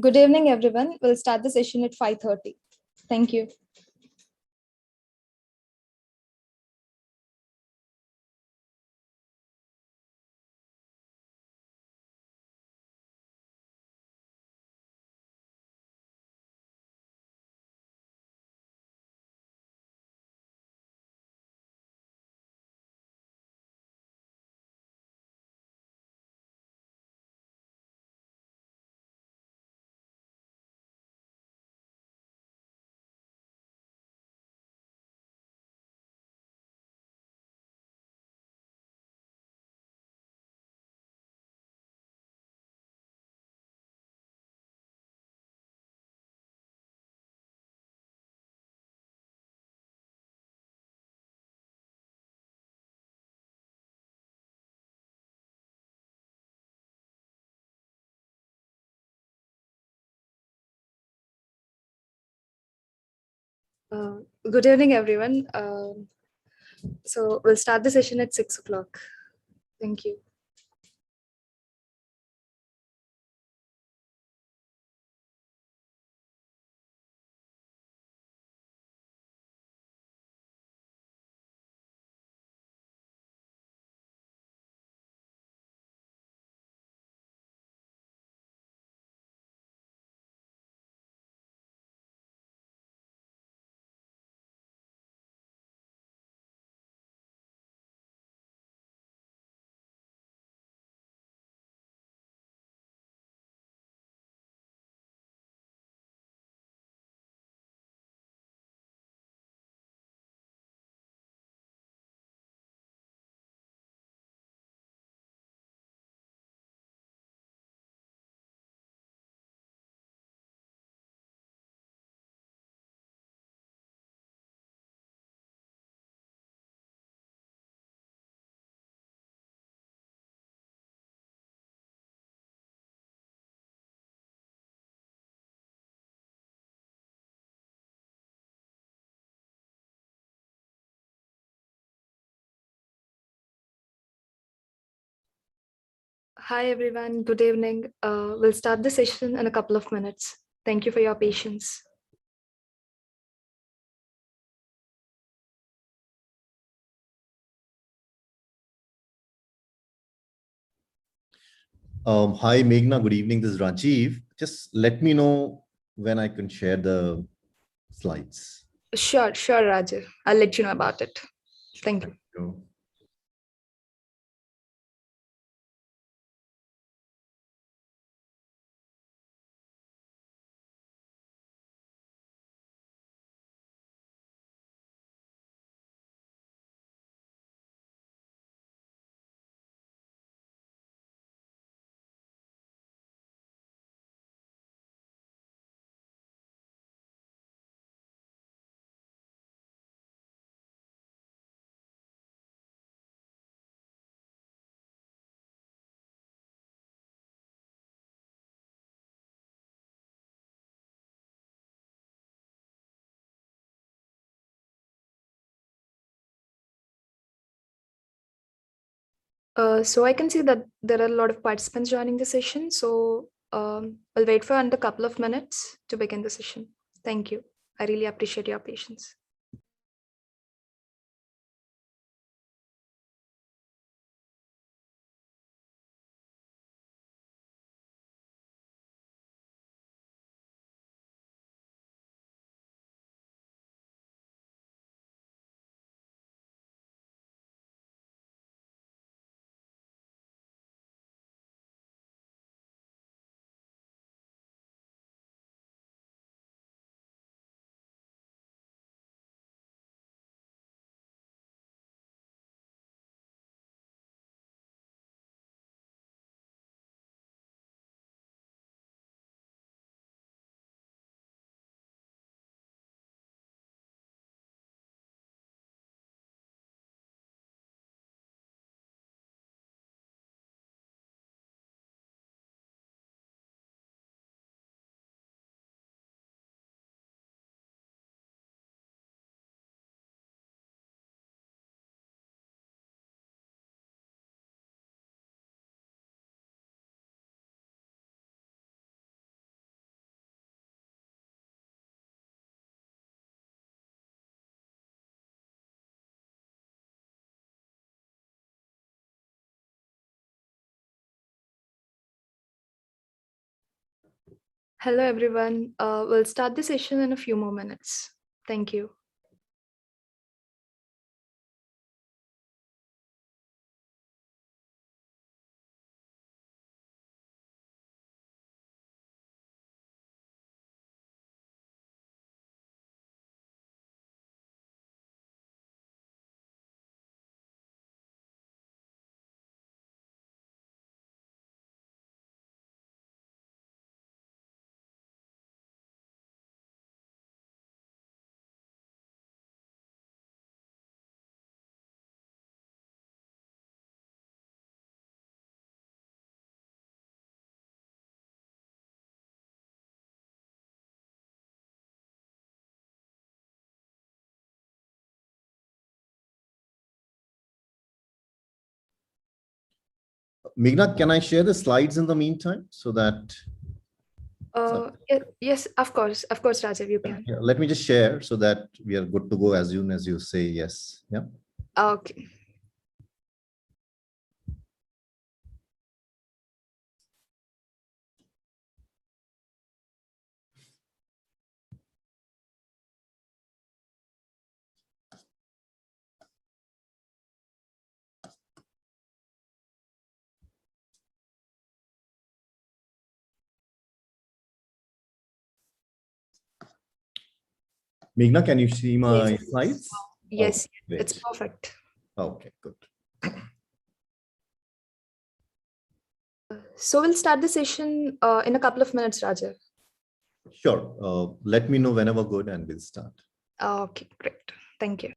Good evening, everyone. We'll start the session at 5:30. Thank you. Good evening, everyone. So we'll start the session at 6 o'clock. Thank you. Hi, everyone. Good evening. We'll start the session in a couple of minutes. Thank you for your patience. Hi, Meghna. Good evening. This is Rajiv. Just let me know when I can share the slides. Sure, Rajiv. I'll let you know about it. Thank you. Thank you. So I can see that there are a lot of participants joining the session. So I'll wait for another couple of minutes to begin the session. Thank you. I really appreciate your patience. Hello, everyone. We'll start the session in a few more minutes. Thank you. Meghna, can I share the slides in the meantime so that Yes, of course, Rajiv, you can. yeah, let me just share so that we are good to go as soon as you say yes. Yeah. Okay. Meghna, can you see Yes, my slides? Oh, yes, it's great. perfect. Okay, good. So we'll start the session in a couple of minutes, Rajiv. Sure. Let me know whenever good and we'll start. Okay, great. Thank you.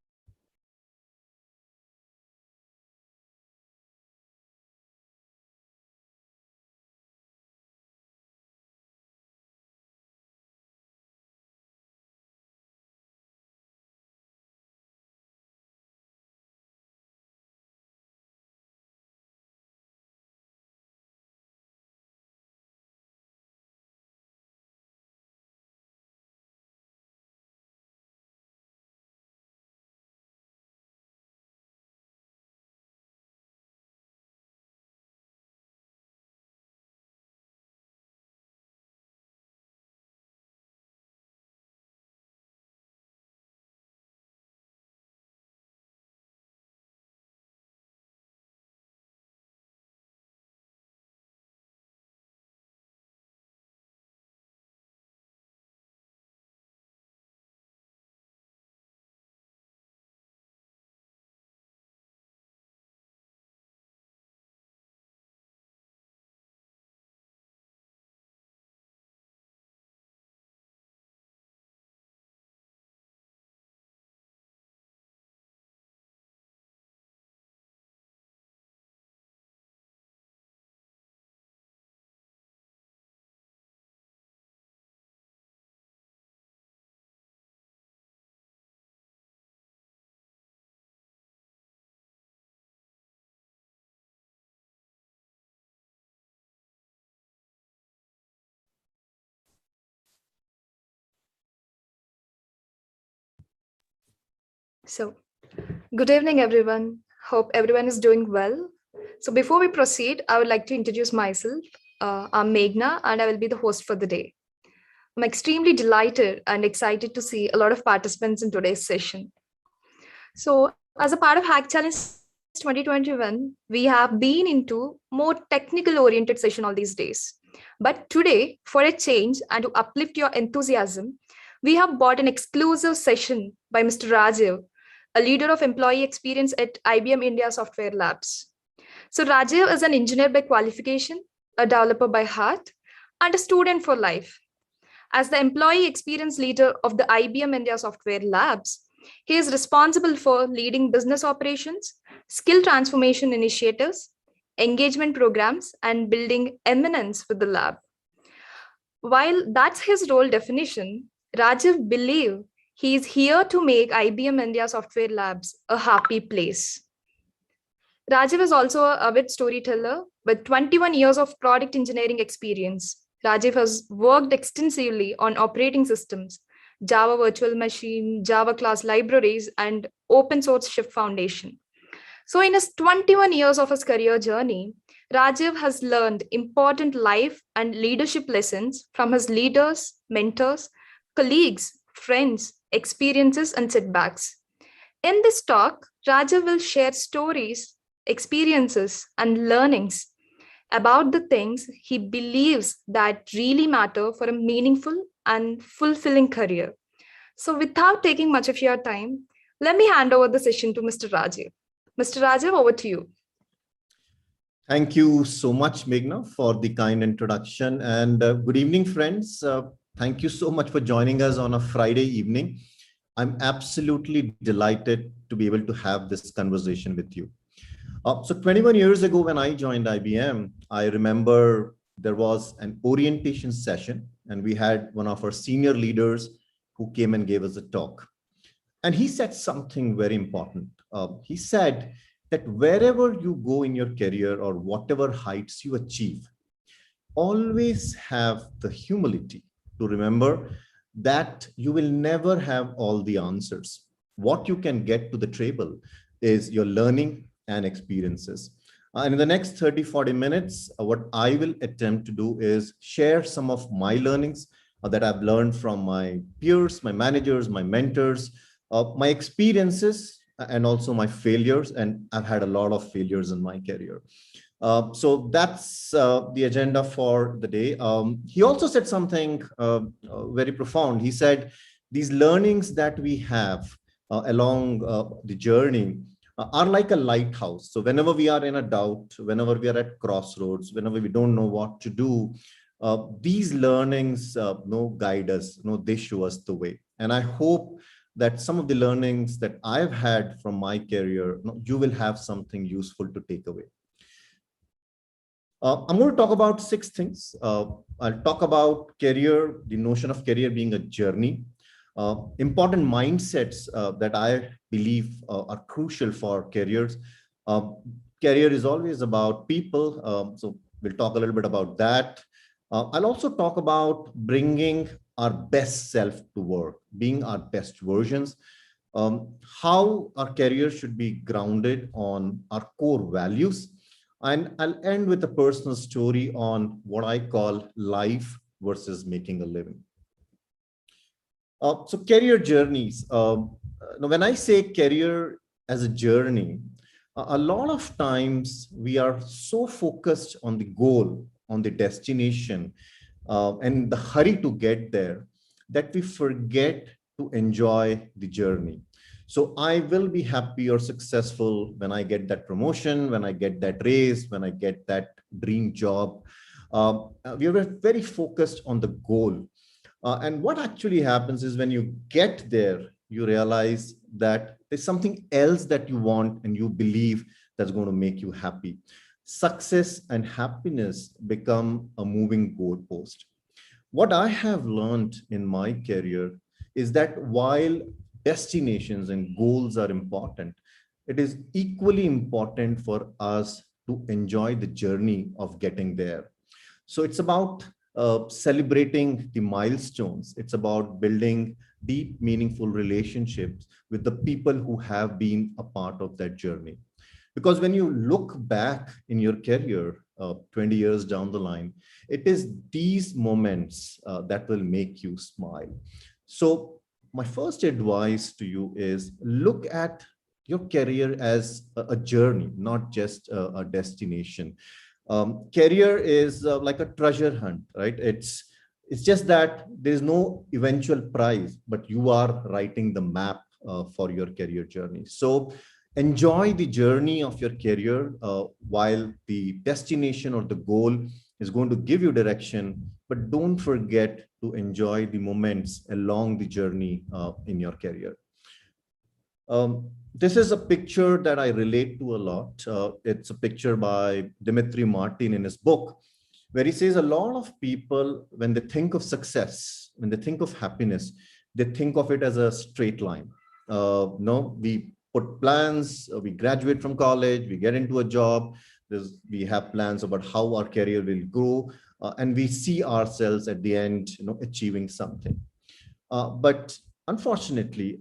So, good evening, everyone. Hope everyone is doing well. So, before we proceed, I would like to introduce myself. I'm Meghna, and I will be the host for the day. I'm extremely delighted and excited to see a lot of participants in today's session. So, as a part of Hack Challenge 2021, we have been into more technical oriented session all these days. But today, for a change and to uplift your enthusiasm, we have bought an exclusive session by Mr. Rajiv, a leader of employee experience at IBM India Software Labs. So, Rajiv is an engineer by qualification, a developer by heart, and a student for life. As the employee experience leader of the IBM India Software Labs, he is responsible for leading business operations, skill transformation initiatives, engagement programs, and building eminence with the lab. While that's his role definition, Rajiv believes he is here to make IBM India Software Labs a happy place. Rajiv is also a avid storyteller with 21 years of product engineering experience. Rajiv has worked extensively on operating systems, Java Virtual Machine, Java class libraries, and open source Shift Foundation. So, in his 21 years of his career journey, Rajiv has learned important life and leadership lessons from his leaders, mentors, colleagues, friends, experiences, and setbacks. In this talk, Rajiv will share stories, experiences, and learnings about the things he believes that really matter for a meaningful and fulfilling career. So, without taking much of your time, let me hand over the session to Mr. Rajiv. Mr. Rajiv, over to you. Thank you so much, Meghna, for the kind introduction. And good evening, friends. Thank you so much for joining us on a Friday evening. I'm absolutely delighted to be able to have this conversation with you. So 21 years ago, when I joined IBM, I remember there was an orientation session, and we had one of our senior leaders who came and gave us a talk. And he said something very important. He said that wherever you go in your career or whatever heights you achieve, always have the humility to remember that you will never have all the answers. What you can get to the table is your learning and experiences. And in the next 30-40 minutes, what I will attempt to do is share some of my learnings that I've learned from my peers, my managers, my mentors, my experiences, and also my failures. And I've had a lot of failures in my career. So that's the agenda for the day. He also said something very profound. He said, these learnings that we have along the journey are like a lighthouse. So whenever we are in a doubt, whenever we are at crossroads, whenever we don't know what to do, these learnings guide us, they show us the way. And I hope that some of the learnings that I've had from my career, you will have something useful to take away. I'm going to talk about 6 things. I'll talk about career, the notion of career being a journey, important mindsets that I believe are crucial for careers. Career is always about people, so we'll talk a little bit about that. I'll also talk about bringing our best self to work, being our best versions, how our career should be grounded on our core values. And I'll end with a personal story on what I call life versus making a living. So career journeys. Now when I say career as a journey, a lot of times we are so focused on the goal, on the destination, and the hurry to get there that we forget to enjoy the journey. So I will be happy or successful when I get that promotion, when I get that raise, when I get that dream job. We are very focused on the goal. And what actually happens is when you get there, you realize that there's something else that you want and you believe that's going to make you happy. Success and happiness become a moving goalpost. What I have learned in my career is that while destinations and goals are important, it is equally important for us to enjoy the journey of getting there. So it's about celebrating the milestones. It's about building deep, meaningful relationships with the people who have been a part of that journey. Because when you look back in your career 20 years down the line, it is these moments that will make you smile. So my first advice to you is look at your career as a journey, not just a destination. Career is like a treasure hunt, right? It's just that there's no eventual prize, but you are writing the map for your career journey. So enjoy the journey of your career while the destination or the goal is going to give you direction, but don't forget to enjoy the moments along the journey in your career. This is a picture that I relate to a lot. It's a picture by Dimitri Martin in his book, where he says a lot of people, when they think of success, when they think of happiness, they think of it as a straight line. No, we put plans, we graduate from college, we get into a job, we have plans about how our career will grow, and we see ourselves at the end, achieving something. But unfortunately,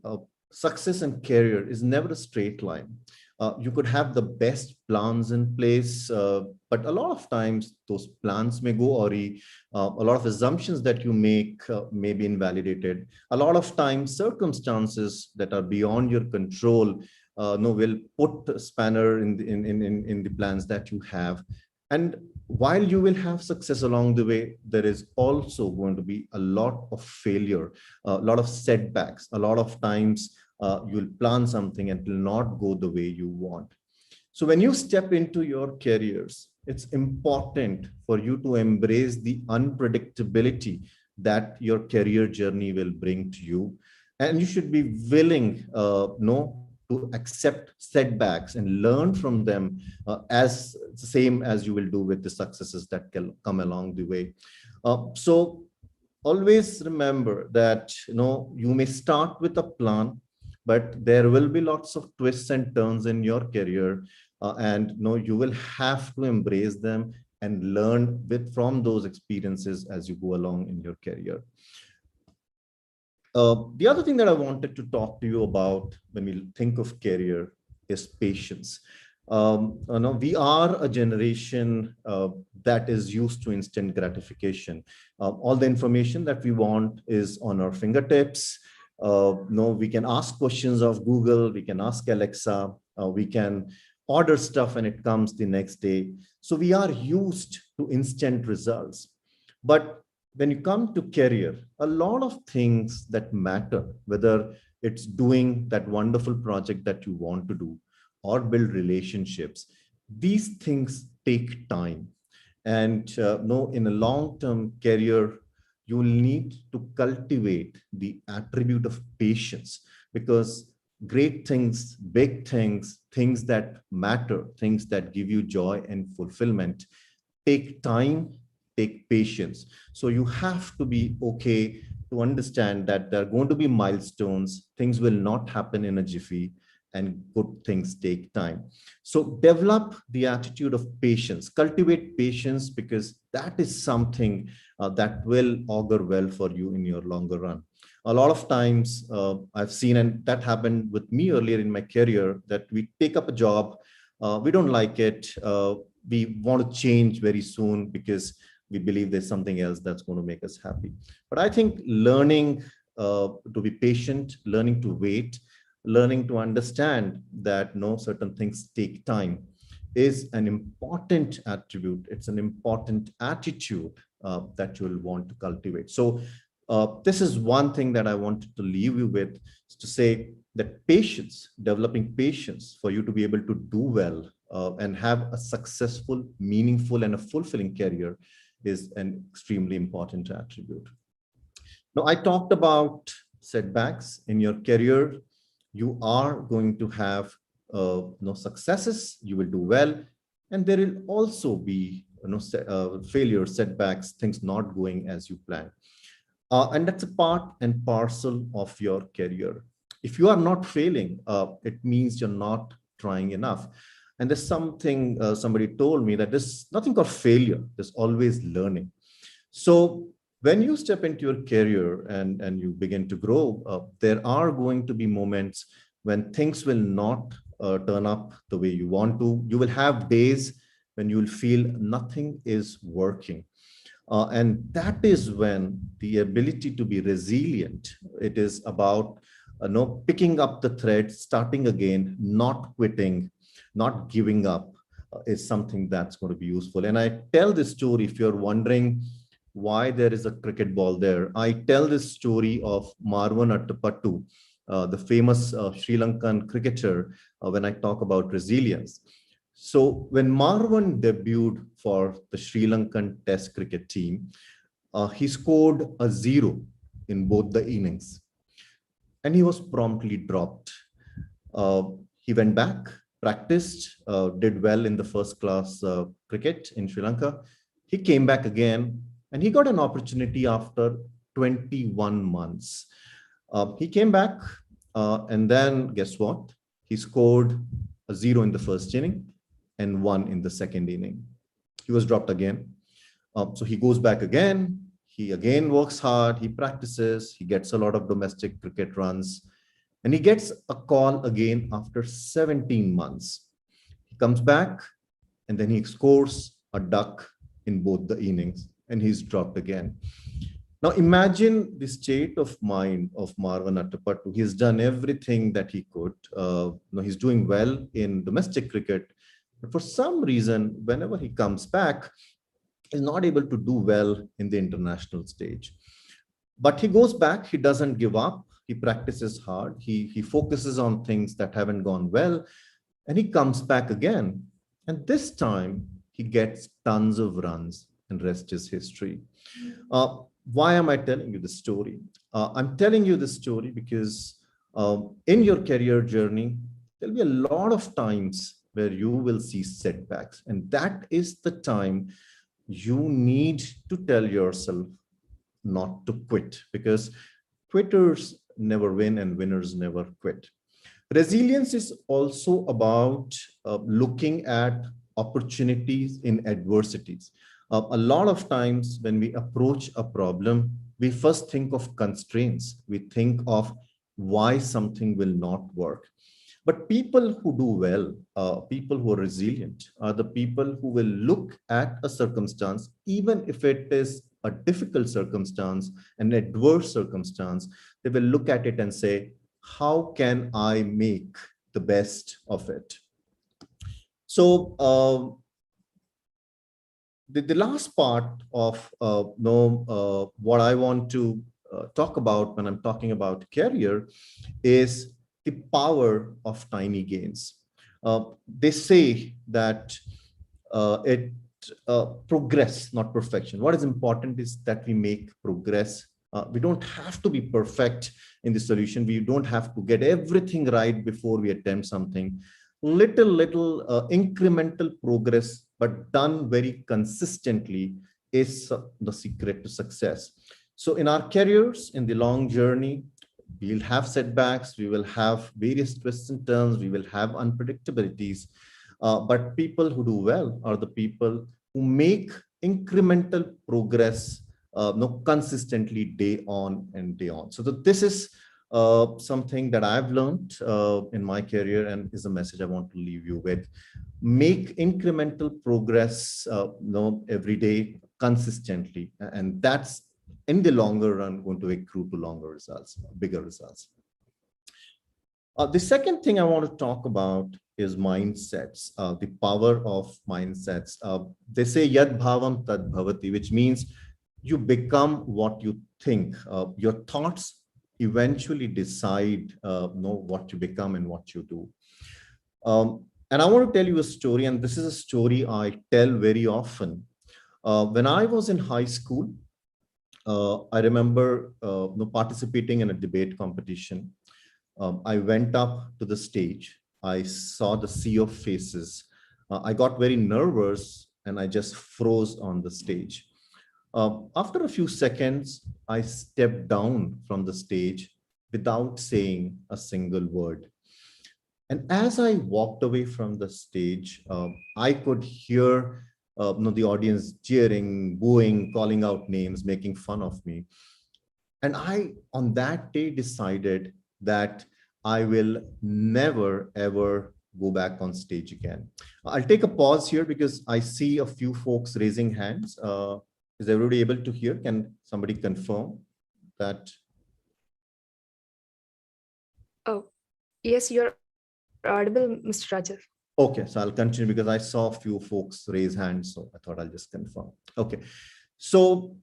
success and career is never a straight line. You could have the best plans in place, but a lot of times those plans may go awry. A lot of assumptions that you make may be invalidated. A lot of times circumstances that are beyond your control no, will put a spanner in the plans that you have. And while you will have success along the way, there is also going to be a lot of failure, a lot of setbacks. A lot of times you'll plan something and it will not go the way you want. So when you step into your careers, it's important for you to embrace the unpredictability that your career journey will bring to you. And you should be willing no, to accept setbacks and learn from them as the same as you will do with the successes that can come along the way. So always remember that you may start with a plan, but there will be lots of twists and turns in your career, and you will have to embrace them and learn with from those experiences as you go along in your career. The other thing that I wanted to talk to you about when we think of career is patience. We are a generation that is used to instant gratification. All the information that we want is on our fingertips. No, we can ask questions of Google, we can ask Alexa, we can order stuff and it comes the next day. So we are used to instant results. But when you come to career, a lot of things that matter, whether it's doing that wonderful project that you want to do or build relationships, these things take time. And no, in a long-term career, you will need to cultivate the attribute of patience, because great things, big things, things that matter, things that give you joy and fulfillment take time, take patience. So you have to be okay to understand that there are going to be milestones. Things will not happen in a jiffy, and good things take time. So develop the attitude of patience, cultivate patience, because that is something that will augur well for you in your longer run. A lot of times I've seen, and that happened with me earlier in my career, that we take up a job, we don't like it, we want to change very soon because we believe there's something else that's going to make us happy. But I think learning to be patient, learning to wait, learning to understand that no, certain things take time is an important attribute. It's an important attitude that you will want to cultivate. So this is one thing that I wanted to leave you with, is to say that patience, developing patience for you to be able to do well and have a successful, meaningful, and a fulfilling career is an extremely important attribute. Now, I talked about setbacks in your career. You are going to have successes, you will do well, and there will also be failures, setbacks, things not going as you plan. And that's a part and parcel of your career. If you are not failing, it means you're not trying enough. And there's something somebody told me, that there's nothing called failure, there's always learning. So when you step into your career and you begin to grow, there are going to be moments when things will not turn up the way you want to. You will have days when you will feel nothing is working. And that is when the ability to be resilient, it is about picking up the thread, starting again, not quitting, not giving up, is something that's going to be useful. And I tell this story, if you're wondering why there is a cricket ball there, I tell this story of Marwan Attapattu, the famous Sri Lankan cricketer, when I talk about resilience. So when Marwan debuted for the Sri Lankan Test cricket team, he scored a 0 in both the innings, and he was promptly dropped. He went back, practiced, did well in the first class cricket in Sri Lanka. He came back again, and he got an opportunity after 21 months. He came back, and then guess what? He scored a 0 in the first inning and 1 in the second inning. He was dropped again. So he goes back again. He again works hard. He practices. He gets a lot of domestic cricket runs. And he gets a call again after 17 months. He comes back and then he scores a duck in both the innings and he's dropped again. Now imagine the state of mind of Marwan Attapattu. He's done everything that he could. He's doing well in domestic cricket, but for some reason, whenever he comes back, he's not able to do well in the international stage. But he goes back, he doesn't give up, he practices hard, he focuses on things that haven't gone well, and he comes back again. And this time he gets tons of runs, and rest is history. Uh, why am I telling you this story? I'm telling you this story because in your career journey, there'll be a lot of times where you will see setbacks, and that is the time you need to tell yourself not to quit, because quitters never win and winners never quit. Resilience is also about looking at opportunities in adversities. A lot of times when we approach a problem, we first think of constraints. We think of why something will not work. But people who do well, people who are resilient, are the people who will look at a circumstance, even if it is a difficult circumstance, an adverse circumstance, they will look at it and say, how can I make the best of it? So the last part of what I want to talk about when I'm talking about career is the power of tiny gains. They say that it progress, not perfection. What is important is that we make progress. We don't have to be perfect in the solution. We don't have to get everything right before we attempt something. Little incremental progress, but done very consistently, is the secret to success. So in our careers, in the long journey, we'll have setbacks, we will have various twists and turns, we will have unpredictabilities. But people who do well are the people who make incremental progress consistently, day on and day on. So this is something that I've learned in my career, and is a message I want to leave you with. Make incremental progress every day consistently, and that's in the longer run going to accrue to longer results, bigger results. The second thing I want to talk about is mindsets, the power of mindsets. They say yad bhavam tad bhavati, which means you become what you think. Your thoughts eventually decide what you become and what you do. And I want to tell you a story, and this is a story I tell very often. When I was in high school, I remember participating in a debate competition. I went up to the stage. I saw the sea of faces. I got very nervous and I just froze on the stage. After a few seconds, I stepped down from the stage without saying a single word. And as I walked away from the stage, I could hear the audience cheering, booing, calling out names, making fun of me. And I, on that day, decided that I will never, ever go back on stage again. I'll take a pause here because I see a few folks raising hands. Is everybody able to hear? Can somebody confirm that? Oh, yes, you're audible, Mr. Rajiv. Okay, so I'll continue because I saw a few folks raise hands, so I thought I'll just confirm. Okay, so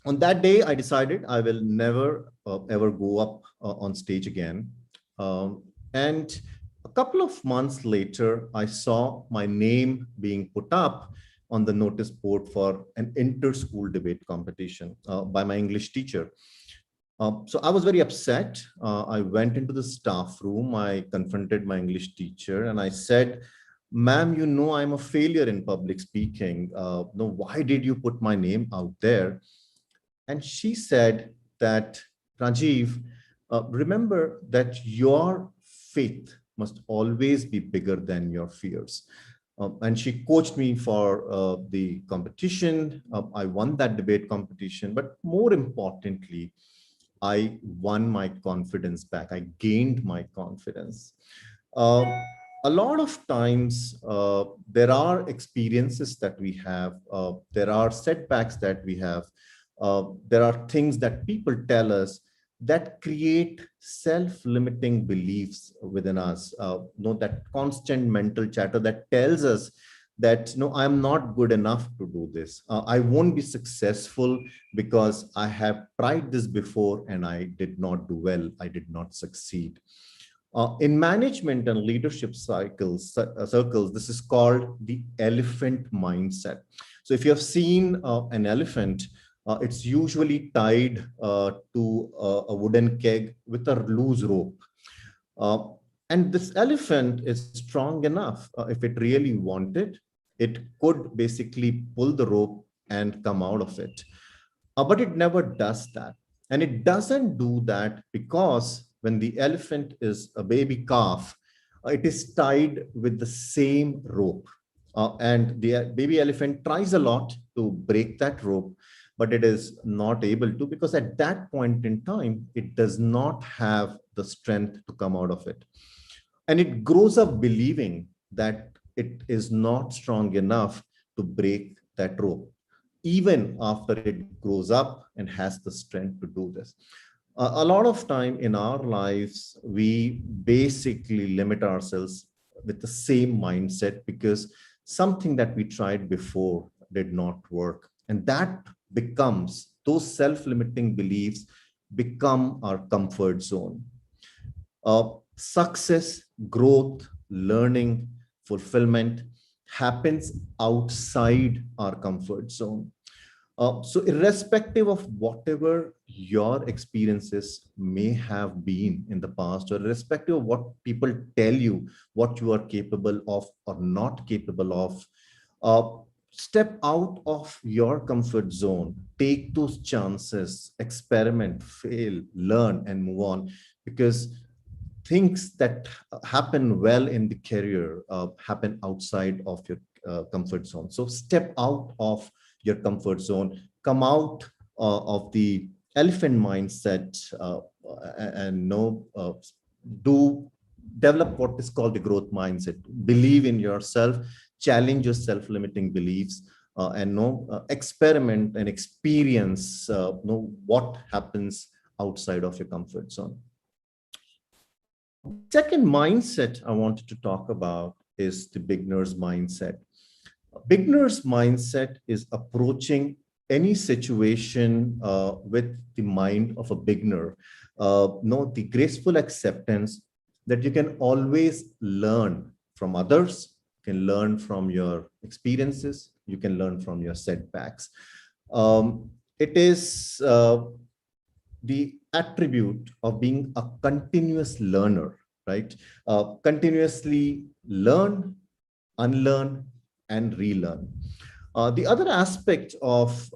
on that day, I decided I will never ever go up on stage again. And a couple of months later, I saw my name being put up on the notice board for an inter-school debate competition by my English teacher. So I was very upset. I went into the staff room. I confronted my English teacher and I said, "Ma'am, you know I'm a failure in public speaking. No, why did you put my name out there?" And she said that, "Rajiv, remember that your faith must always be bigger than your fears." And she coached me for the competition. I won that debate competition. But more importantly, I won my confidence back. I gained my confidence. Uh, a lot of times, there are experiences that we have, there are setbacks that we have, there are things that people tell us that create self-limiting beliefs within us. That constant mental chatter that tells us that no, I'm not good enough to do this. I won't be successful because I have tried this before and I did not do well. I did not succeed. In management and leadership circles, this is called the elephant mindset. So if you have seen an elephant, it's usually tied to a wooden keg with a loose rope. Uh, and this elephant is strong enough. If it really wanted, it could basically pull the rope and come out of it. But it never does that. And it doesn't do that because when the elephant is a baby calf, it is tied with the same rope. And the baby elephant tries a lot to break that rope, but it is not able to because at that point in time, it does not have the strength to come out of it. And it grows up believing that it is not strong enough to break that rope, even after it grows up and has the strength to do this. A lot of time in our lives, we basically limit ourselves with the same mindset because something that we tried before did not work. And that becomes, those self-limiting beliefs become our comfort zone. Success, growth, learning, fulfillment happens outside our comfort zone. So, irrespective of whatever your experiences may have been in the past, or irrespective of what people tell you, what you are capable of or not capable of, uh, step out of your comfort zone, take those chances, experiment, fail, learn, and move on. Because things that happen well in the career happen outside of your comfort zone. So step out of your comfort zone, come out of the elephant mindset, and know do develop what is called the growth mindset. Believe in yourself, challenge your self-limiting beliefs, and know experiment and experience know what happens outside of your comfort zone. The second mindset I wanted to talk about is the beginner's mindset. A beginner's mindset is approaching any situation with the mind of a beginner. Know the graceful acceptance that you can always learn from others, you can learn from your experiences, you can learn from your setbacks. It is the attribute of being a continuous learner, right? Continuously learn, unlearn, and relearn. The other aspect of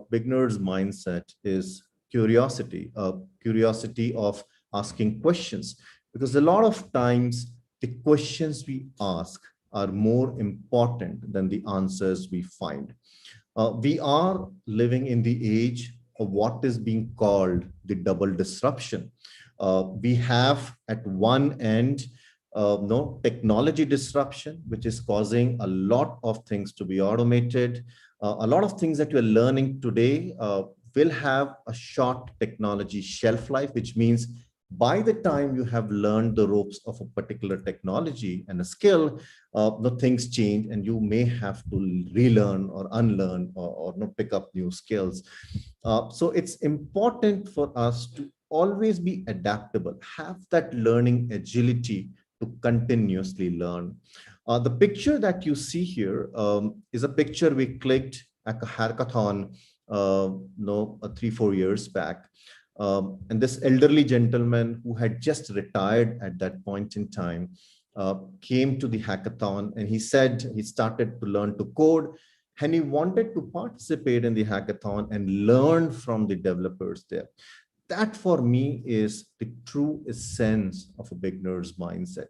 beginner's mindset is curiosity of asking questions, because a lot of times the questions we ask are more important than the answers we find. We are living in the age of what is being called the double disruption. We have at one end, no technology disruption, which is causing a lot of things to be automated. A lot of things that you're learning today will have a short technology shelf life, which means by the time you have learned the ropes of a particular technology and a skill, the things change and you may have to relearn or unlearn or not pick up new skills. So it's important for us to always be adaptable, have that learning agility to continuously learn. The picture that you see here is a picture we clicked at a hackathon, no, 3-4 years back. And this elderly gentleman who had just retired at that point in time came to the hackathon, and he said he started to learn to code and he wanted to participate in the hackathon and learn from the developers there. That for me is the true essence of a beginner's mindset.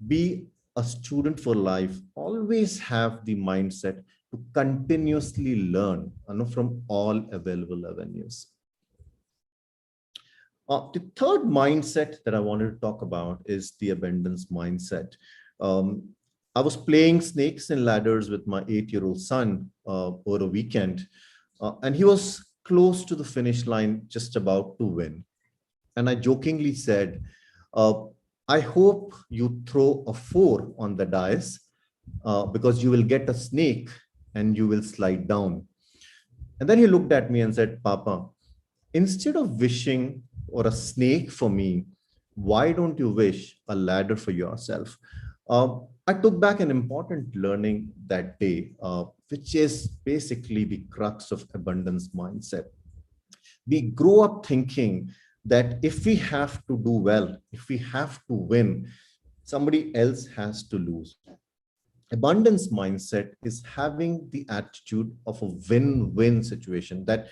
Be a student for life, always have the mindset to continuously learn, from all available avenues. The third mindset that I wanted to talk about is the abundance mindset. Um, I was playing snakes and ladders with my 8-year-old son over a weekend, and he was close to the finish line, just about to win. And I jokingly said, uh, I hope you throw a 4 on the dice because you will get a snake and you will slide down. And then he looked at me and said, Papa, instead of wishing or a snake for me, why don't you wish a ladder for yourself? I took back an important learning that day, which is basically the crux of abundance mindset. We grow up thinking that if we have to do well, if we have to win, somebody else has to lose. Abundance mindset is having the attitude of a win-win situation, that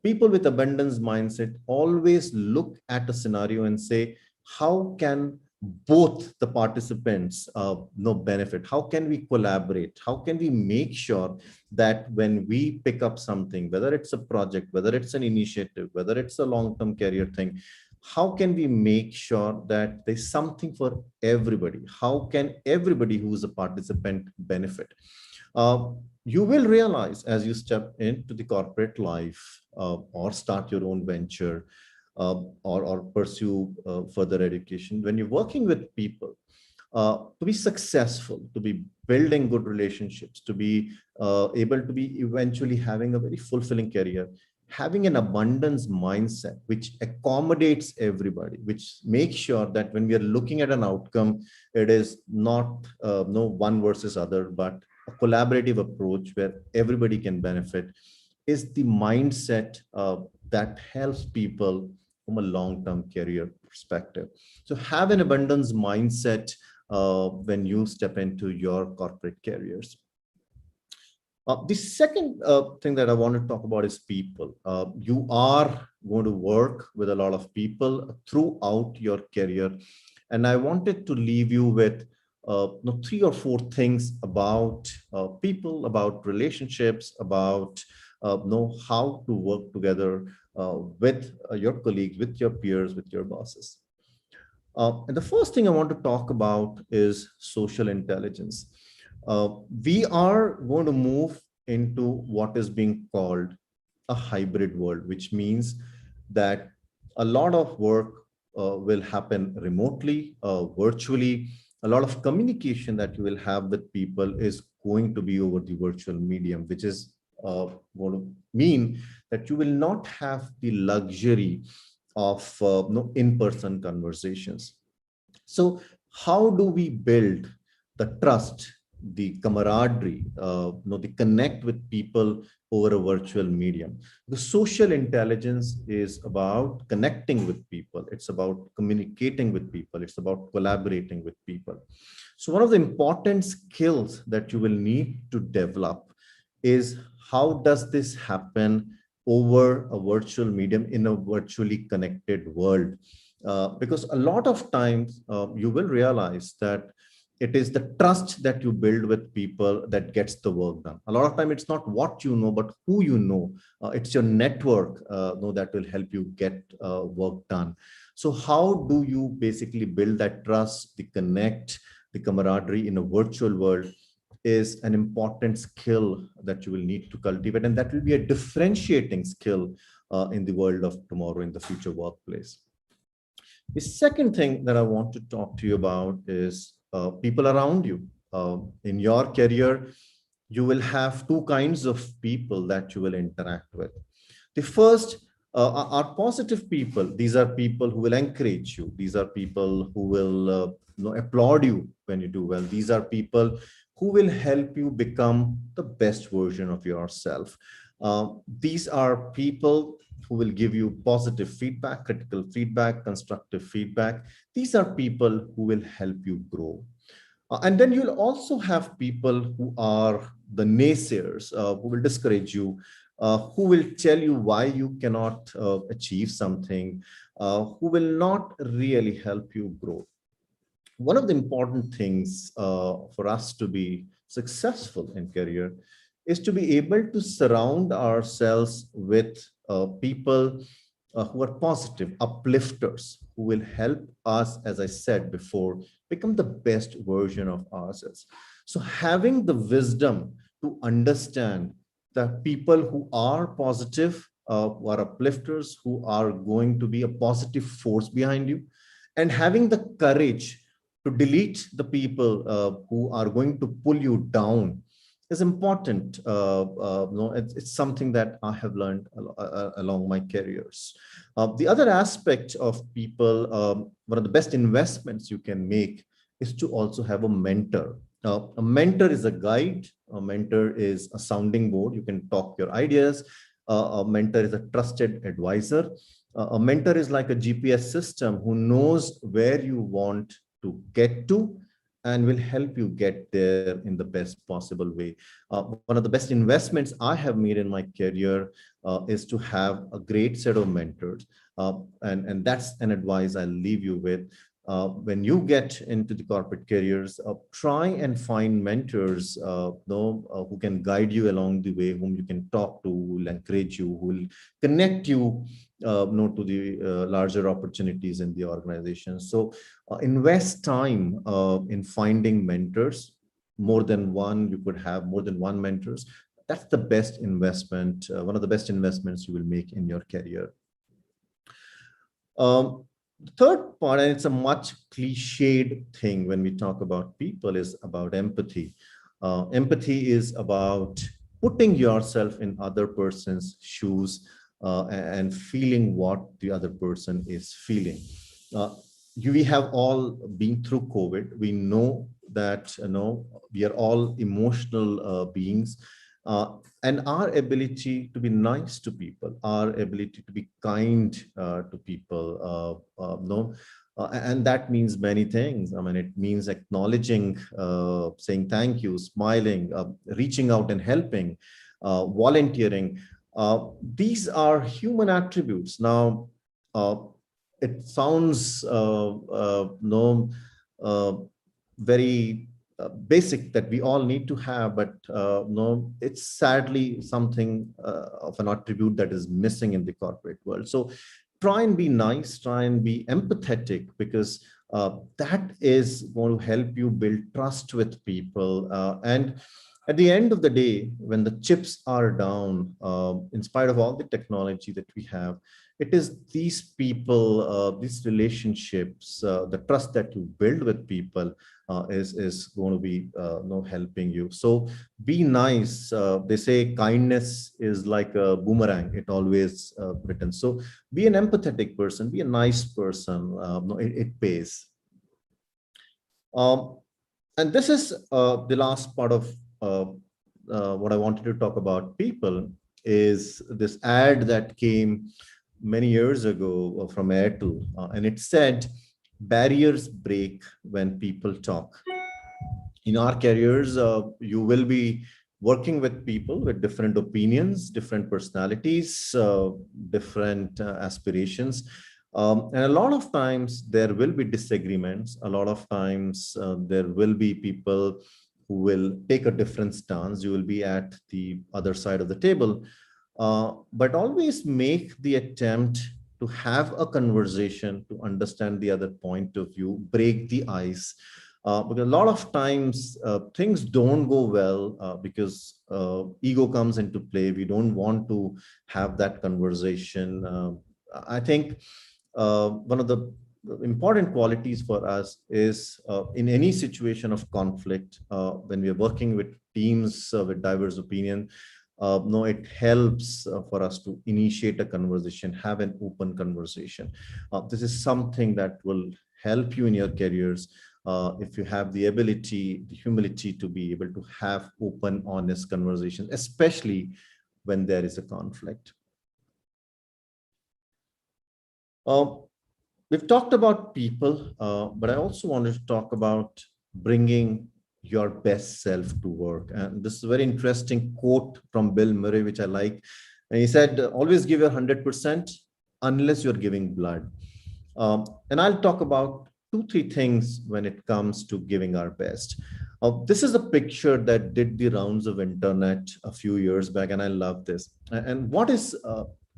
people with abundance mindset always look at a scenario and say, how can both the participants no benefit? How can we collaborate? How can we make sure that when we pick up something, whether it's a project, whether it's an initiative, whether it's a long-term career thing, how can we make sure that there's something for everybody? How can everybody who is a participant benefit? uh, you will realize as you step into the corporate life, or start your own venture, or pursue further education, when you're working with people, to be successful, to be building good relationships, to be able to be eventually having a very fulfilling career, having an abundance mindset which accommodates everybody, which makes sure that when we are looking at an outcome, it is not no one versus other, but a collaborative approach where everybody can benefit, is the mindset that helps people from a long-term career perspective. So have an abundance mindset when you step into your corporate careers. The second thing that I want to talk about is people. You are going to work with a lot of people throughout your career. And I wanted to leave you with 3 or 4 things about people, about relationships, about know how to work together with your colleagues, with your peers, with your bosses. And the first thing I want to talk about is social intelligence. We are going to move into what is being called a hybrid world, which means that a lot of work will happen remotely, virtually. A lot of communication that you will have with people is going to be over the virtual medium, which is going to mean that you will not have the luxury of no in-person conversations. So how do we build the trust, the camaraderie, the connect with people over a virtual medium? The social intelligence is about connecting with people. It's about communicating with people. It's about collaborating with people. So one of the important skills that you will need to develop is, how does this happen over a virtual medium in a virtually connected world? Because a lot of times you will realize that it is the trust that you build with people that gets the work done. A lot of time it's not what you know, but who you know. It's your network that will help you get work done. So how do you basically build that trust, the connect, the camaraderie in a virtual world, is an important skill that you will need to cultivate, and that will be a differentiating skill in the world of tomorrow, in the future workplace. The second thing that I want to talk to you about is people around you. In your career, you will have 2 kinds of people that you will interact with. The first are positive people. These are people who will encourage you. These are people who will applaud you when you do well. These are people who will help you become the best version of yourself. These are people who will give you positive feedback, critical feedback, constructive feedback. These are people who will help you grow. And then you'll also have people who are the naysayers, who will discourage you, who will tell you why you cannot achieve something, who will not really help you grow. One of the important things for us to be successful in career is to be able to surround ourselves with people who are positive, uplifters, who will help us, as I said before, become the best version of ourselves. So having the wisdom to understand the people who are positive, who are uplifters, who are going to be a positive force behind you, and having the courage to delete the people who are going to pull you down is important. No, it's something that I have learned along my careers. The other aspect of people, one of the best investments you can make is to also have a mentor. A mentor is a guide. A mentor is a sounding board. You can talk your ideas. A mentor is a trusted advisor. A mentor is like a GPS system who knows where you want to get to and will help you get there in the best possible way. One of the best investments I have made in my career is to have a great set of mentors. And that's an advice I'll leave you with. When you get into the corporate careers, try and find mentors who can guide you along the way, whom you can talk to, who will encourage you, who will connect you to the larger opportunities in the organization. So invest time in finding mentors, more than one. You could have more than one mentors. That's the best investment, one of the best investments you will make in your career. The third part, and it's a much cliched thing when we talk about people, is about empathy. Empathy is about putting yourself in other person's shoes and feeling what the other person is feeling. We have all been through COVID. We know that we are all emotional beings. And our ability to be nice to people, our ability to be kind to people, and that means many things. I mean, it means acknowledging, saying thank you, smiling, reaching out and helping, volunteering. These are human attributes. Now, it sounds very basic that we all need to have, but no, it's sadly something of an attribute that is missing in the corporate world. So try and be nice, try and be empathetic, because that is going to help you build trust with people. And at the end of the day, when the chips are down, in spite of all the technology that we have, it is these people, these relationships, the trust that you build with people is going to be helping you. So be nice. They say kindness is like a boomerang. It always returns. So be an empathetic person, be a nice person. It pays. And this is the last part of what I wanted to talk about people, is this ad that came many years ago from Airtel, and it said, barriers break when people talk. In our careers, you will be working with people with different opinions, different personalities, different aspirations. And a lot of times there will be disagreements. A lot of times there will be people who will take a different stance. You will be at the other side of the table. But always make the attempt to have a conversation, to understand the other point of view, break the ice. Because a lot of times things don't go well because ego comes into play. We don't want to have that conversation. I think one of the important qualities for us is in any situation of conflict, when we are working with teams with diverse opinion, it helps for us to initiate a conversation, have an open conversation. This is something that will help you in your careers if you have the ability, the humility to be able to have open, honest conversations, especially when there is a conflict. We've talked about people, but I also wanted to talk about bringing your best self to work. And this is a very interesting quote from Bill Murray, which I like. And he said, always give your 100% unless you're giving blood. And I'll talk about 2-3 things when it comes to giving our best. This is a picture that did the rounds of internet a few years back, and I love this. And what is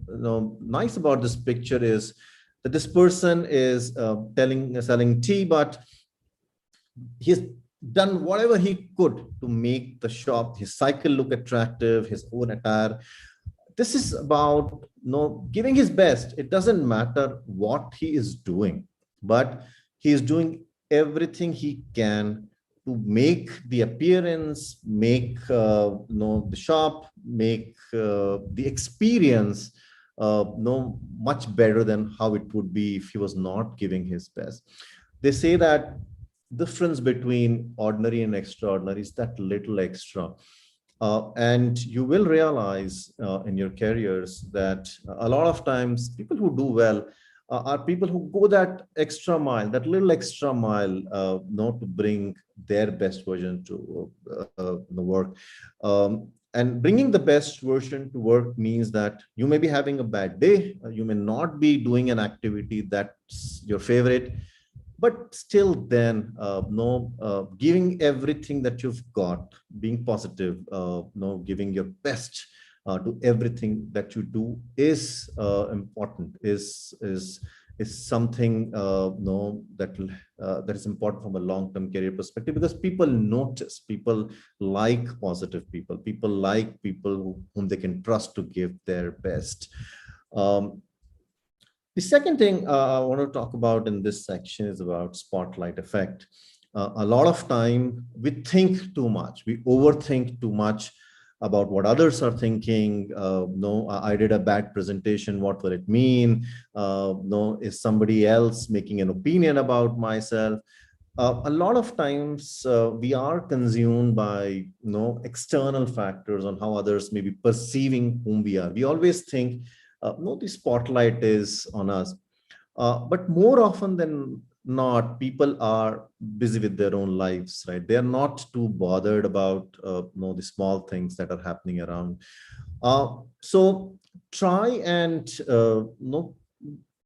nice about this picture is that this person is selling tea, but he's done whatever he could to make the shop, his cycle look attractive, his own attire. This is about giving his best. It doesn't matter what he is doing, but he is doing everything he can to make the appearance, make the shop, make the experience much better than how it would be if he was not giving his best. They say that difference between ordinary and extraordinary is that little extra. And you will realize in your careers that a lot of times people who do well are people who go that extra mile, that little extra mile, to bring their best version to the work. And bringing the best version to work means that you may be having a bad day, you may not be doing an activity that's your favorite, but still then giving everything that you've got, being positive, giving your best to everything that you do is important, is something that is important from a long-term career perspective, because people notice, people like positive people, people like people whom they can trust to give their best. The second thing I want to talk about in this section is about spotlight effect. A lot of time we think too much, we overthink too much about what others are thinking. No, I did a bad presentation. What will it mean? No, is somebody else making an opinion about myself? A lot of times we are consumed by external factors on how others may be perceiving whom we are. We always think no, the spotlight is on us. But more often than not, people are busy with their own lives, right? They are not too bothered about the small things that are happening around. So try and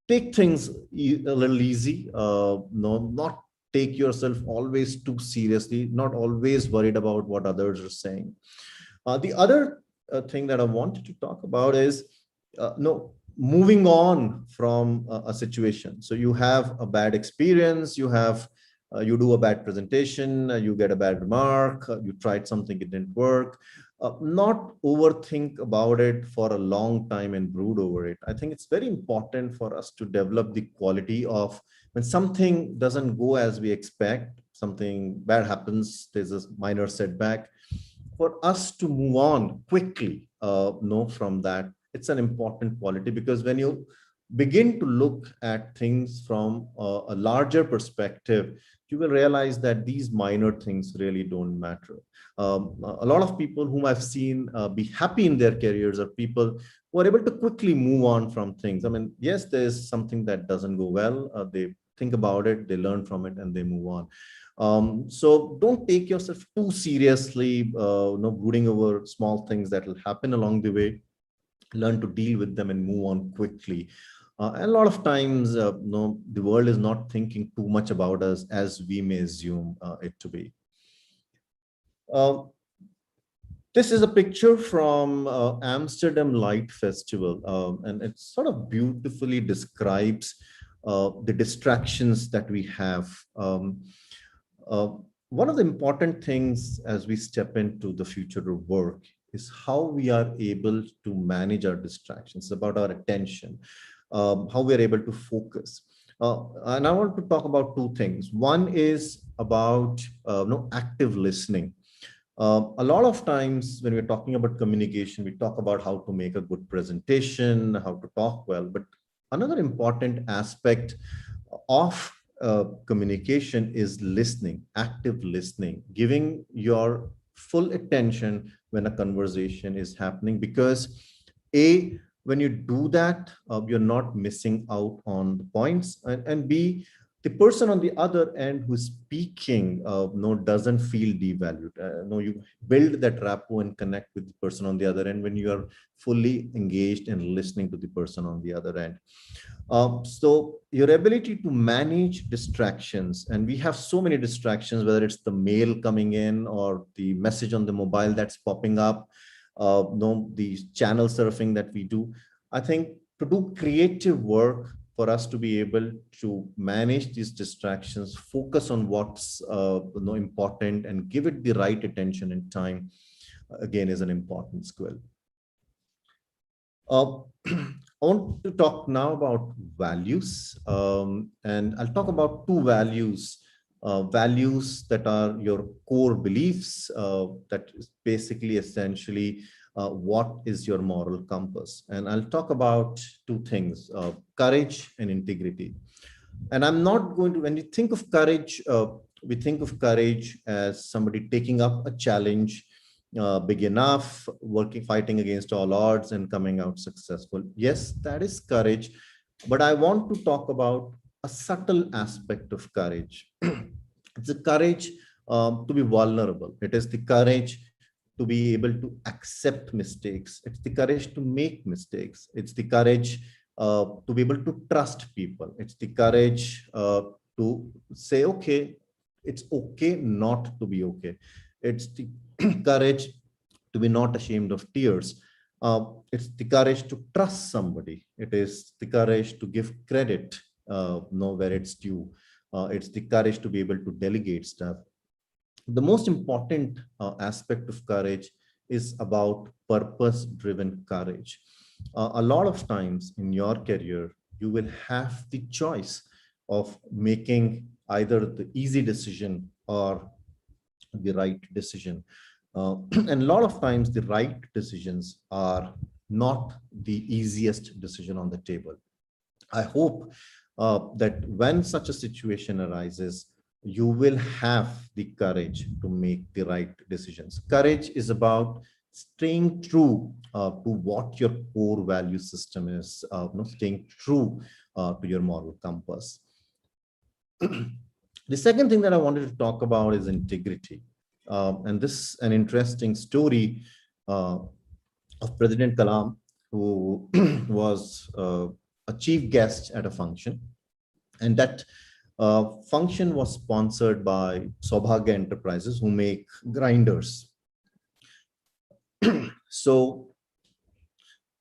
take things a little easy. Not take yourself always too seriously. Not always worried about what others are saying. The other thing that I wanted to talk about is no moving on from a situation. So you have a bad experience, you do a bad presentation, you get a bad remark, you tried something, it didn't work. Not overthink about it for a long time and brood over it. I think it's very important for us to develop the quality of when something doesn't go as we expect, something bad happens, there's a minor setback, for us to move on quickly from that. It's an important quality, because when you begin to look at things from a larger perspective, you will realize that these minor things really don't matter. A lot of people whom I've seen be happy in their careers are people who are able to quickly move on from things. I mean, yes, there's something that doesn't go well. They think about it, they learn from it, and they move on. So don't take yourself too seriously, brooding over small things that will happen along the way. Learn to deal with them and move on quickly. And a lot of times, the world is not thinking too much about us as we may assume it to be. This is a picture from Amsterdam Light Festival, and it sort of beautifully describes the distractions that we have. One of the important things as we step into the future of work is how we are able to manage our distractions, about our attention, how we are able to focus. And I want to talk about two things. One is about active listening. A lot of times when we're talking about communication, we talk about how to make a good presentation, how to talk well. But another important aspect of communication is listening, active listening, giving your full attention when a conversation is happening, because when you do that, you're not missing out on the points, and B, the person on the other end who's speaking doesn't feel devalued. You build that rapport and connect with the person on the other end when you are fully engaged and listening to the person on the other end. So your ability to manage distractions, and we have so many distractions, whether it's the mail coming in or the message on the mobile that's popping up, the channel surfing that we do. I think to do creative work, for us to be able to manage these distractions, focus on what's important, and give it the right attention and time, again, is an important skill. Uh, I want to talk now about values, and I'll talk about two values. Values that are your core beliefs, that is basically essentially what is your moral compass. And I'll talk about two things, courage and integrity. And I'm not going to, when you think of courage, we think of courage as somebody taking up a challenge, big enough, working, fighting against all odds, and coming out successful. Yes, that is courage. But I want to talk about a subtle aspect of courage. It's the courage to be vulnerable. It is the courage to be able to accept mistakes. It's the courage to make mistakes. It's the courage to be able to trust people. It's the courage to say, okay, it's okay not to be okay. It's the courage to be not ashamed of tears. It's the courage to trust somebody. It is the courage to give credit, know where it's due. It's the courage to be able to delegate stuff. The most important aspect of courage is about purpose driven courage. A lot of times in your career, you will have the choice of making either the easy decision or the right decision. And a lot of times, the right decisions are not the easiest decision on the table. I hope that when such a situation arises, you will have the courage to make the right decisions. Courage is about staying true to what your core value system is, staying true to your moral compass. The second thing that I wanted to talk about is integrity. And this is an interesting story of President Kalam, who was a chief guest at a function. And that function was sponsored by Saubhagya Enterprises, who make grinders. So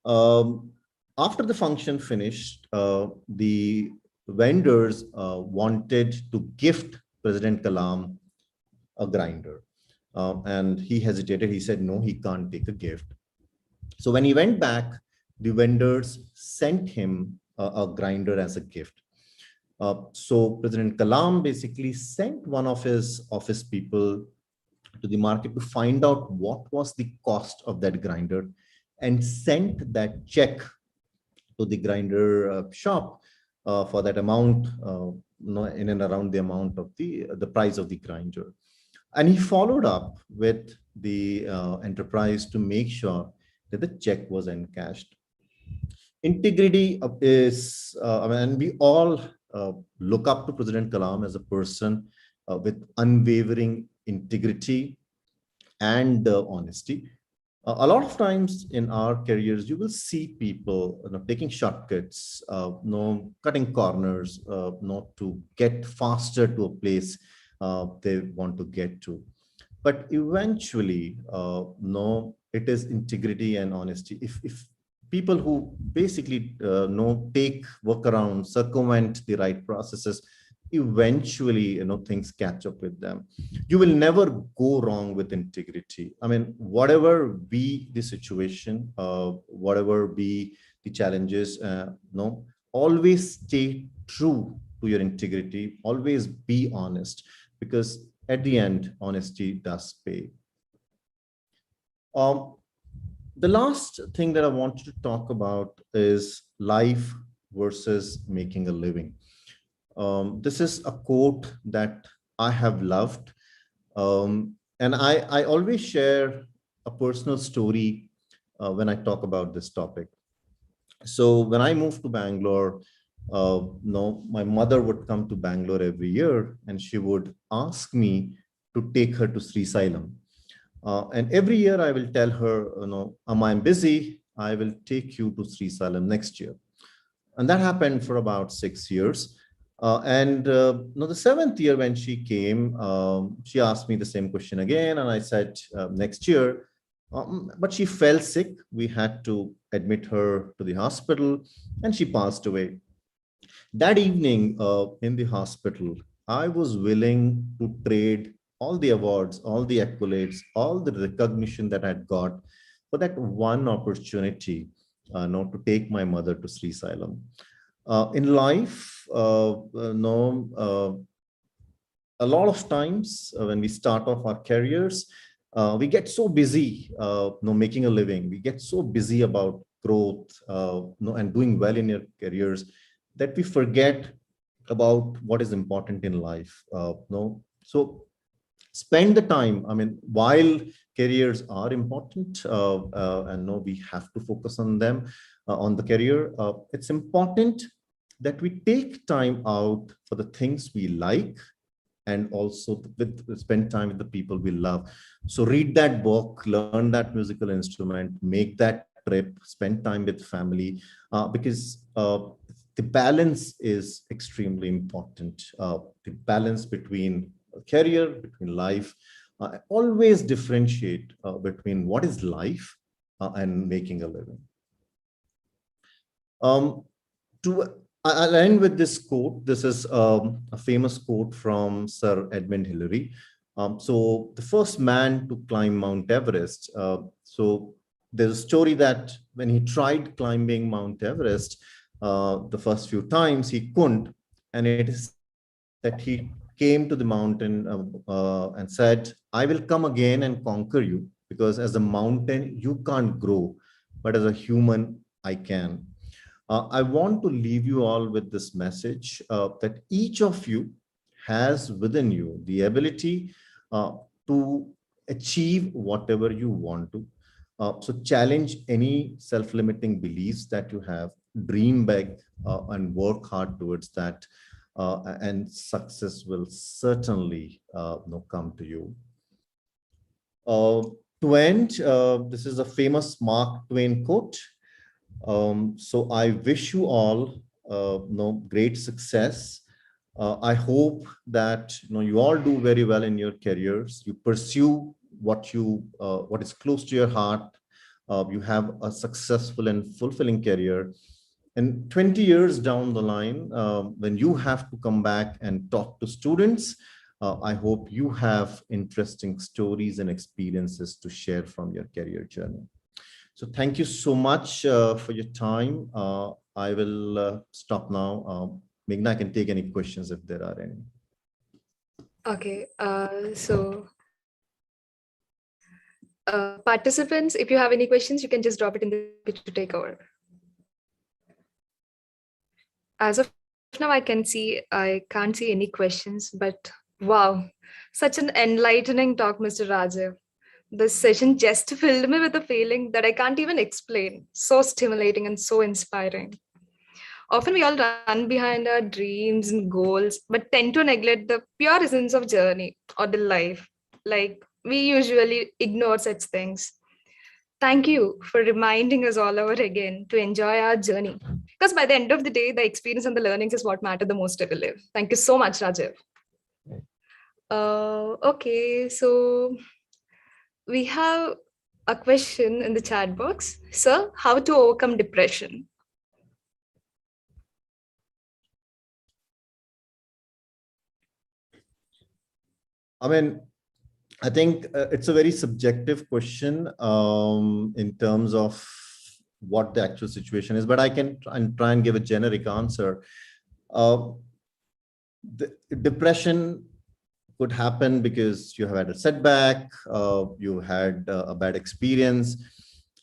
after the function finished, the vendors wanted to gift President Kalam a grinder. And he hesitated. He said, no, he can't take a gift. So when he went back, the vendors sent him a grinder as a gift. So President Kalam basically sent one of his office people to the market to find out what was the cost of that grinder, and sent that check to the grinder shop for that amount, in and around the amount of the price of the grinder. And he followed up with the enterprise to make sure that the check was encashed. Integrity is, and we all look up to President Kalam as a person with unwavering integrity and honesty. A lot of times in our careers, you will see people taking shortcuts, cutting corners, not to get faster to a place they want to get to. But eventually, no, it is integrity and honesty. If people who basically take workaround, circumvent the right processes, eventually things catch up with them. You will never go wrong with integrity. I mean, whatever be the situation, whatever be the challenges, always stay true to your integrity. Always be honest, because at the end, honesty does pay. The last thing that I wanted to talk about is life versus making a living. This is a quote that I have loved. And I always share a personal story when I talk about this topic. So when I moved to Bangalore, my mother would come to Bangalore every year, and she would ask me to take her to Sri Sailam. And every year I will tell her, I'm busy, I will take you to Sri Sailam next year. And that happened for about 6 years. And the seventh year when she came, she asked me the same question again. And I said, next year. But she fell sick. We had to admit her to the hospital, and she passed away. That evening in the hospital, I was willing to trade all the awards, all the accolades, all the recognition that I'd got for that one opportunity, not to take my mother to Sri Salem. In life, no, a lot of times when we start off our careers, we get so busy, making a living. We get so busy about growth, and doing well in your careers, that we forget about what is important in life. No, so spend the time. I mean, while careers are important, and no, we have to focus on them, on the career. It's important that we take time out for the things we like, and also spend time with the people we love. So read that book, learn that musical instrument, make that trip, spend time with family, because the balance is extremely important. The balance between career, between life. Always differentiate between what is life and making a living. To I'll end with this quote. This is a famous quote from Sir Edmund Hillary. So the first man to climb Mount Everest. So there's a story that when he tried climbing Mount Everest, the first few times he couldn't, and it is said that he came to the mountain and said, "I will come again and conquer you, because as a mountain you can't grow, but as a human I can." I want to leave you all with this message that each of you has within you the ability to achieve whatever you want to. So challenge any self-limiting beliefs that you have, dream big, and work hard towards that. And success will certainly come to you. Uh, to end, this is a famous Mark Twain quote. So I wish you all great success. I hope that you all do very well in your careers. You pursue what is close to your heart. You have a successful and fulfilling career. And 20 years down the line, when you have to come back and talk to students, I hope you have interesting stories and experiences to share from your career journey. So thank you so much for your time. I will stop now. Meghna can take any questions if there are any. Okay, so participants, if you have any questions, you can just drop it in the chat to take over. As of now, I can't see any questions, but wow, such an enlightening talk, Mr. Rajiv. This session just filled me with a feeling that I can't even explain. So stimulating and so inspiring. Often we all run behind our dreams and goals, but tend to neglect the pure essence of journey or the life. Like we usually ignore such things. Thank you for reminding us all over again to enjoy our journey. Because by the end of the day, the experience and the learnings is what matter the most, I believe. Thank you so much, Rajiv. Okay, so we have a question in the chat box. Sir, how to overcome depression? I mean, I think it's a very subjective question in terms of what the actual situation is, but I can try and give a generic answer. The depression could happen because you have had a setback, you had a bad experience.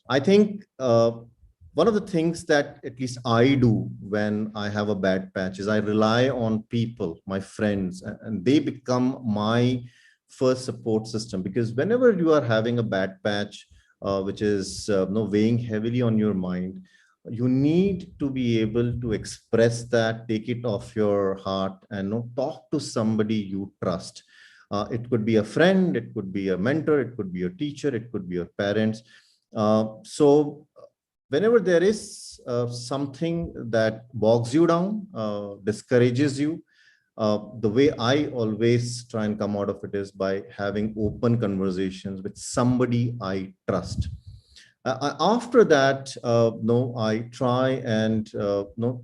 I think one of the things that at least I do when I have a bad patch is I rely on people, my friends, and they become my first support system. Because whenever you are having a bad patch, which is weighing heavily on your mind, you need to be able to express that, take it off your heart, and talk to somebody you trust. It could be a friend, it could be a mentor, it could be your teacher, it could be your parents. So whenever there is something that bogs you down, discourages you, the way I always try and come out of it is by having open conversations with somebody I trust. After that, no, I try and no,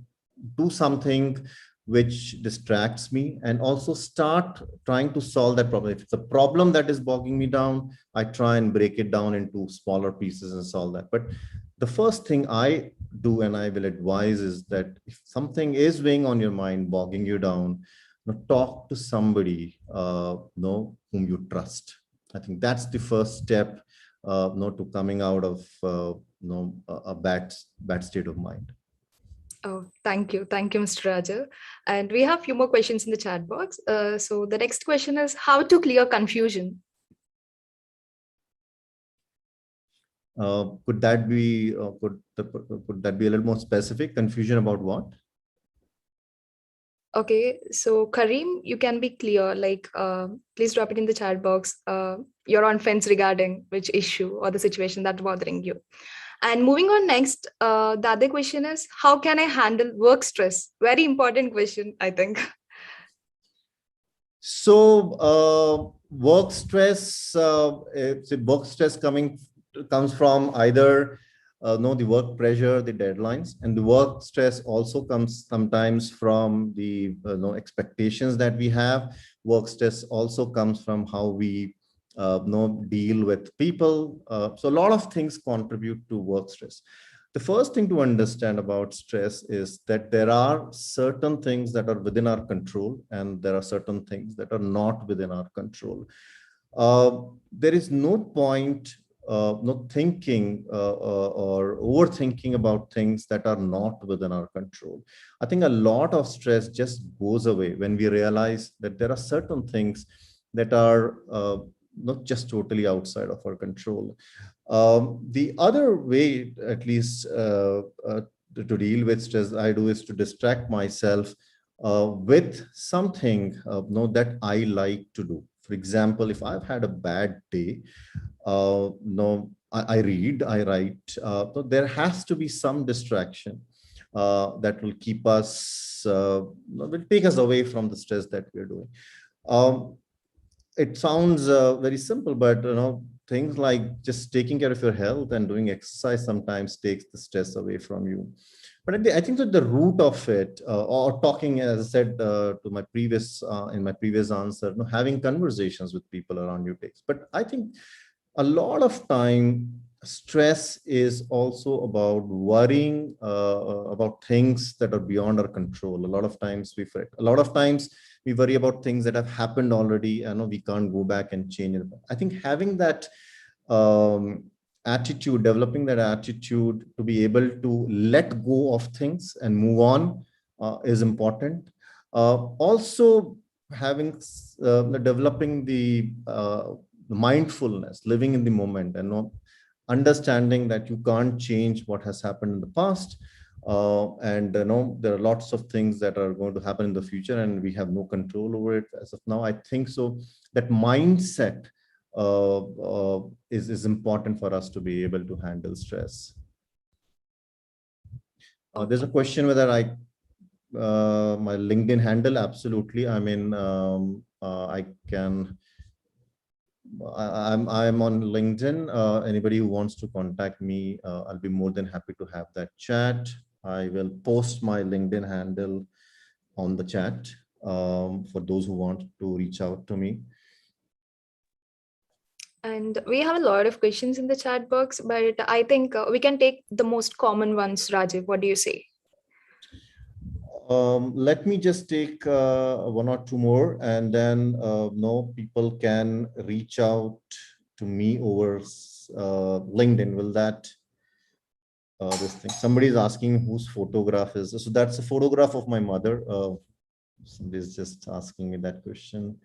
do something which distracts me, and also start trying to solve that problem. If it's a problem that is bogging me down, I try and break it down into smaller pieces and solve that. But the first thing I do, and I will advise, is that if something is weighing on your mind, bogging you down, talk to somebody, whom you trust. I think that's the first step, to coming out of a bad state of mind. Oh, thank you. Thank you, Mr. Raja. And we have a few more questions in the chat box. So the next question is how to clear confusion? Could that be could that be a little more specific? Confusion about what? Okay, so Kareem, you can be clear, like, please drop it in the chat box. You're on fence regarding which issue or the situation that's bothering you. And moving on next, the other question is, how can I handle work stress? Very important question, I think. So work stress, it's work stress comes from either no, the work pressure, the deadlines, and the work stress also comes sometimes from the no, expectations that we have. Work stress also comes from how we no, deal with people. So a lot of things contribute to work stress. The first thing to understand about stress is that there are certain things that are within our control, and there are certain things that are not within our control. There is no point not thinking or overthinking about things that are not within our control. I think a lot of stress just goes away when we realize that there are certain things that are not just totally outside of our control. The other way, at least, to deal with stress, I do is to distract myself with something that I like to do. For example, if I've had a bad day, no, I read, I write. So there has to be some distraction that will keep us, will take us away from the stress that we're doing. Um, it sounds very simple, but things like just taking care of your health and doing exercise sometimes takes the stress away from you. But I think that the root of it, or talking, as I said to my previous in my previous answer, having conversations with people around you takes. But I think a lot of time stress is also about worrying about things that are beyond our control. A lot of times we fret. A lot of times we worry about things that have happened already. I know we can't go back and change it. I think having that attitude, developing that attitude to be able to let go of things and move on is important. Also having developing the mindfulness, living in the moment, and understanding that you can't change what has happened in the past, and there are lots of things that are going to happen in the future, and we have no control over it as of now. I think so that mindset is important for us to be able to handle stress. There's a question whether I my LinkedIn handle. Absolutely. I mean, I can. I'm on LinkedIn. Anybody who wants to contact me, I'll be more than happy to have that chat. I will post my LinkedIn handle on the chat for those who want to reach out to me. And we have a lot of questions in the chat box, but I think we can take the most common ones, Rajiv. What do you say? Let me just take one or two more, and then people can reach out to me over LinkedIn. Will that this thing? Somebody is asking whose photograph is this? So that's a photograph of my mother. Somebody's just asking me that question.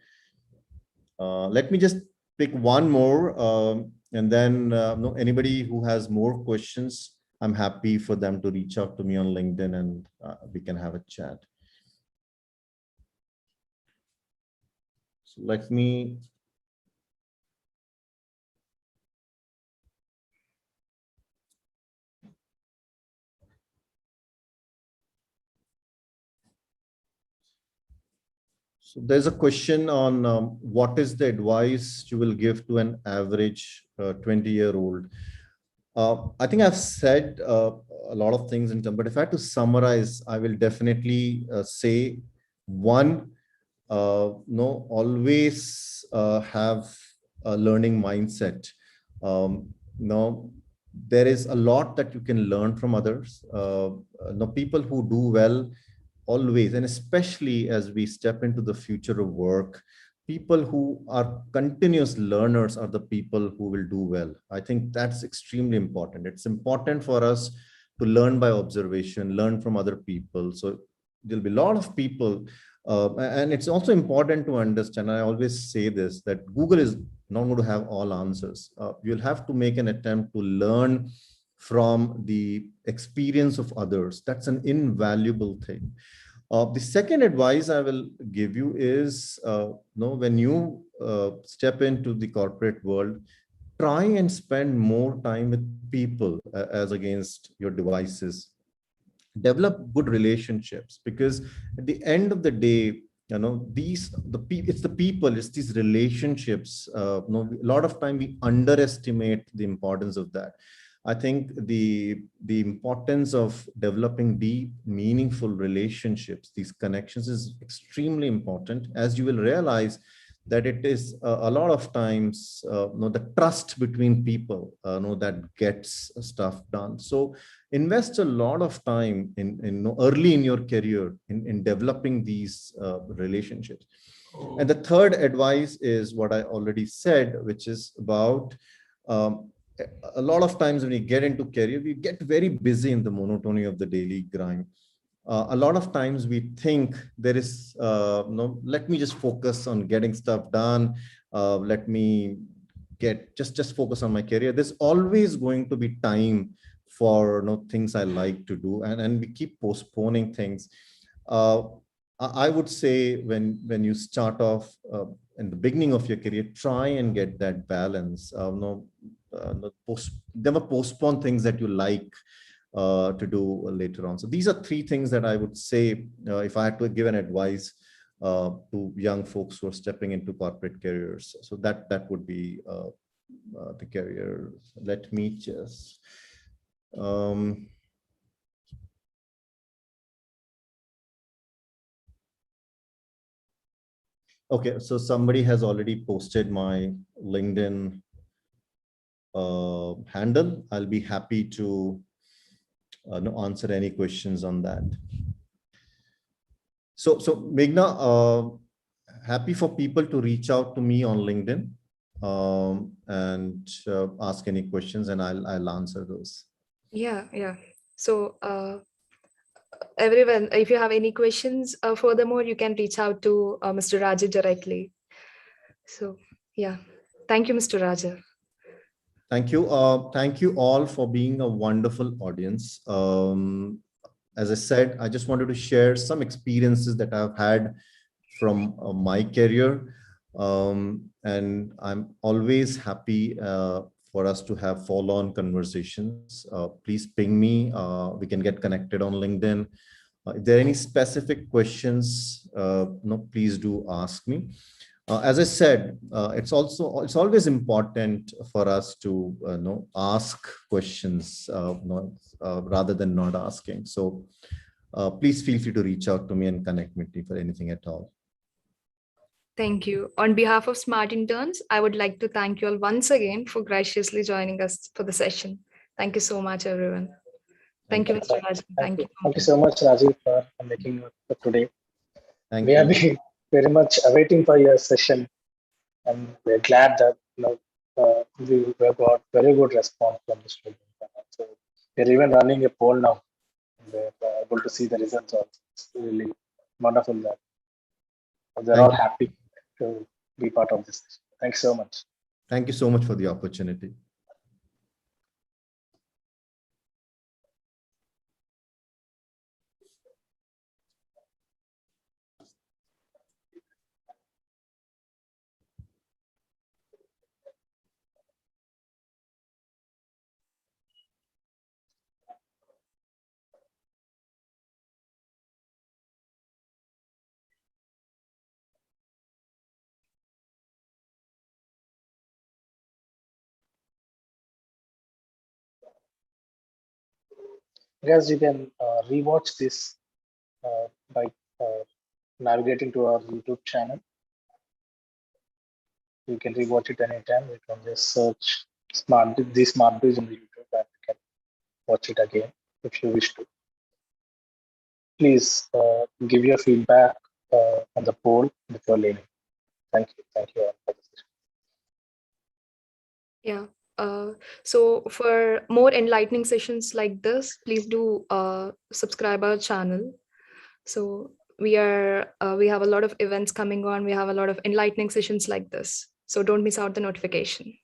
Let me just pick one more, and then anybody who has more questions, I'm happy for them to reach out to me on LinkedIn, and we can have a chat. So let me. So there's a question on what is the advice you will give to an average 20-year-old? I think I've said a lot of things in terms, but if I had to summarize, I will definitely say one, no, always have a learning mindset. No, there is a lot that you can learn from others. No, people who do well always, and especially as we step into the future of work, people who are continuous learners are the people who will do well. I think that's extremely important. It's important for us to learn by observation, learn from other people. So there'll be a lot of people, and it's also important to understand, I always say this, that Google is not going to have all answers. You'll have to make an attempt to learn from the experience of others. That's an invaluable thing. The second advice I will give you is, when you step into the corporate world, try and spend more time with people as against your devices. Develop good relationships, because at the end of the day, it's the people, it's these relationships. A lot of time we underestimate the importance of that. I think the importance of developing deep, meaningful relationships, these connections, is extremely important, as you will realize that it is a lot of times the trust between people that gets stuff done. So invest a lot of time in early in your career in developing these relationships. And the third advice is what I already said, which is about um, a lot of times when we get into career, we get very busy in the monotony of the daily grind. A lot of times we think there is no, let me just focus on getting stuff done. Let me get just focus on my career. There's always going to be time for things I like to do, and we keep postponing things. uh, I would say when you start off in the beginning of your career, try and get that balance. No, never postpone things that you like to do later on. So these are three things that I would say if I had to give an advice to young folks who are stepping into corporate careers. So that would be the career. Let me just. Um, okay, so somebody has already posted my LinkedIn handle. I'll be happy to answer any questions on that. So Meghna, happy for people to reach out to me on LinkedIn and ask any questions, and I'll answer those. Yeah. So, everyone, if you have any questions, furthermore, you can reach out to Mr. Raja directly. So, yeah. Thank you, Mr. Raja. Thank you. Thank you all for being a wonderful audience. As I said, I just wanted to share some experiences that I've had from my career. And I'm always happy for us to have follow-on conversations. Please ping me. We can get connected on LinkedIn. If there are any specific questions, no, please do ask me. As I said, it's always important for us to ask questions rather than not asking. So please feel free to reach out to me and connect with me for anything at all. Thank you. On behalf of Smart Interns, I would like to thank you all once again for graciously joining us for the session. Thank you so much, everyone. Thank you, Mr. Raj. Thank you. Thank you so much, Rajiv, for making it for today. Thank We have you. been very much awaiting for your session, and we're glad that we have got very good response from the students. So we're even running a poll now. We're able to see the results also. It's really wonderful that they're Thank all you. happy to be part of this session. Thanks so much. Thank you so much for the opportunity. Guys, you can rewatch this by navigating to our YouTube channel. You can rewatch it anytime. You can just search the Smart Bridge on the YouTube and you can watch it again if you wish to. Please give your feedback on the poll before leaving. Thank you. Thank you all for the session. Yeah. So for more enlightening sessions like this, please do subscribe our channel. So we have a lot of events coming on. We have a lot of enlightening sessions like this. So don't miss out the notification.